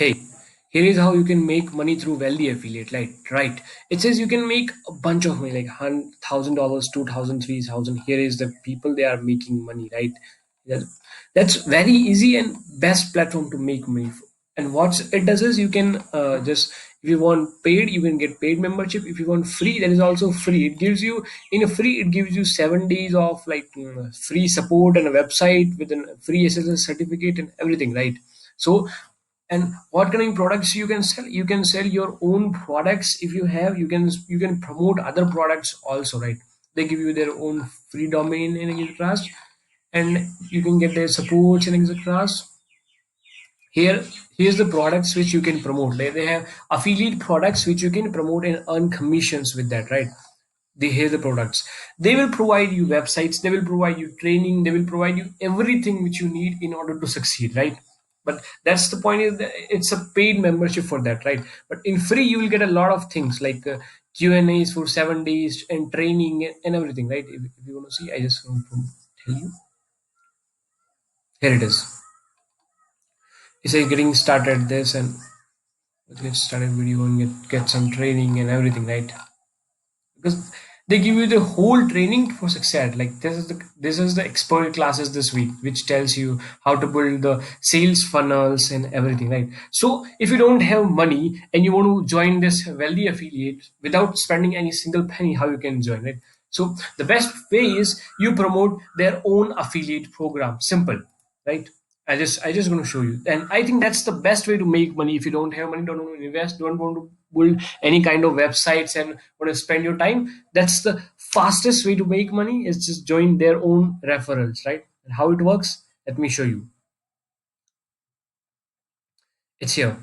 Hey, here is how you can make money through wealthy affiliate. Right. It says you can make a bunch of money, like $1,000, 2,000, 3,000. Here is the people they are making money, right? That- That's very easy and best platform to make money. And what it does is you can just if you want paid, you can get paid membership. If you want free, that is also free. It gives you in a free, it gives you 7 days of free support and a website with a free SSL certificate and everything, right? So and what kind of products you can sell? You can sell your own products. If you have, you can promote other products also, right? They give you their own free domain and etc, and you can get their supports and etc. Here's the products which you can promote. They have affiliate products which you can promote and earn commissions with that, right? They hear the products. They will provide you websites, they will provide you training, they will provide you everything which you need in order to succeed, right? But that's the point, is that it's a paid membership for that, right? But in free you will get a lot of things like Q&As for 7 days and training and everything, right? If you want to see, I just want to tell you. Here it is. It says getting started this, and let's get started video and get some training and everything, right? Because they give you the whole training for success. Like this is the expert classes this week, which tells you how to build the sales funnels and everything, right? So if you don't have money and you want to join this wealthy affiliate without spending any single penny, how you can join, right? So the best way is you promote their own affiliate program. Simple, right? I just going to show you, and I think that's the best way to make money. If you don't have money, don't want to invest, don't want to build any kind of websites and want to spend your time, that's the fastest way to make money, is just join their own referrals, right? And how it works, let me show you. It's here.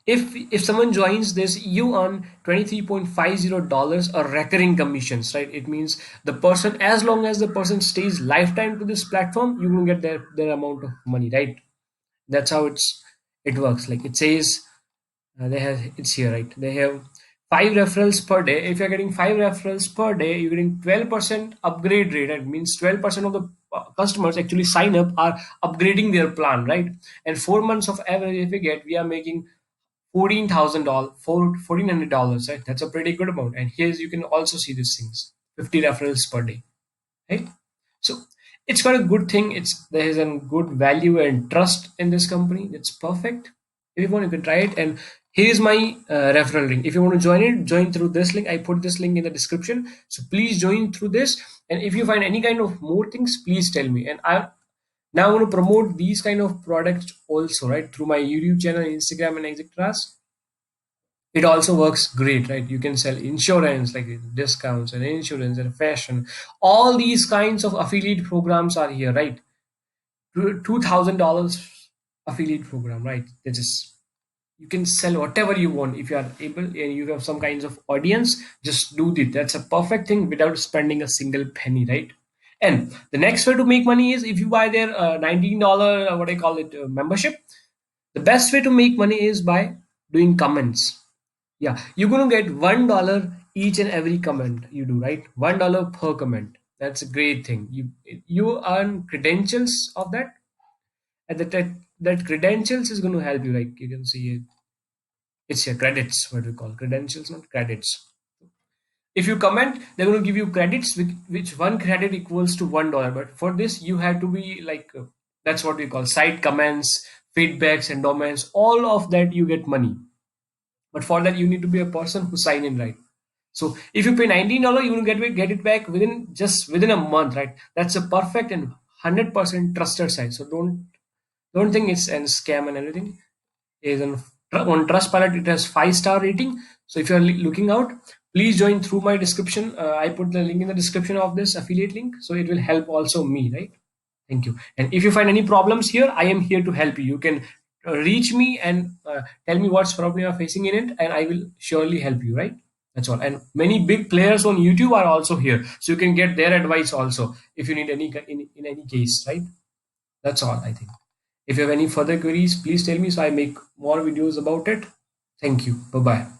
If someone joins this, you earn $23.50 or recurring commissions, right? It means the person, as long as the person stays lifetime to this platform, you will get their amount of money, right? That's how it works. Like it says, they have, it's here, right? They have 5 referrals per day. If you're getting 5 referrals per day, you're getting 12% upgrade rate. That means 12% of the customers actually sign up are upgrading their plan, right? And 4 months of average, if we get, we are making $14,000, $1,400, right? That's a pretty good amount. And here's, you can also see these things, 50 referrals per day, right? So it's got a good thing. There is a good value and trust in this company. That's perfect. If you want, you can try it. And here is my referral link. If you want to join it, join through this link. I put this link in the description. So please join through this. And if you find any kind of more things, please tell me. And I now want to promote these kind of products also, right, through my YouTube channel, Instagram, and etc. It also works great, right? You can sell insurance, like discounts and insurance and fashion. All these kinds of affiliate programs are here, right? $2,000 affiliate program, right? They just, you can sell whatever you want. If you are able and you have some kinds of audience, just do it. That's a perfect thing without spending a single penny, right? And the next way to make money is if you buy their $19, what I call it, membership. The best way to make money is by doing comments. Yeah, you're gonna get $1 each and every comment you do, right? $1 per comment. That's a great thing. You earn credentials of that, and that credentials is going to help you. Like you can see it, it's your credits. What we call credentials, not credits. If you comment, they're going to give you credits, which one credit equals to $1. But for this, you have to be like that's what we call site comments, feedbacks, and domains. All of that you get money. But for that, you need to be a person who sign in, right? So if you pay $19, you will get it back within a month, right? That's a perfect and 100% trusted site. So don't think it's a scam and everything. Is on Trustpilot, it has 5-star rating. So if you're looking out, please join through my description. I put the link in the description of this affiliate link, so it will help also me, right? Thank you. And if you find any problems here, I am here to help you. You can reach me and tell me what's problem you're facing in it, and I will surely help you, right? That's all. And many big players on YouTube are also here, so you can get their advice also if you need in any case, right? That's all, I think. If you have any further queries, please tell me so I make more videos about it. Thank you. Bye bye.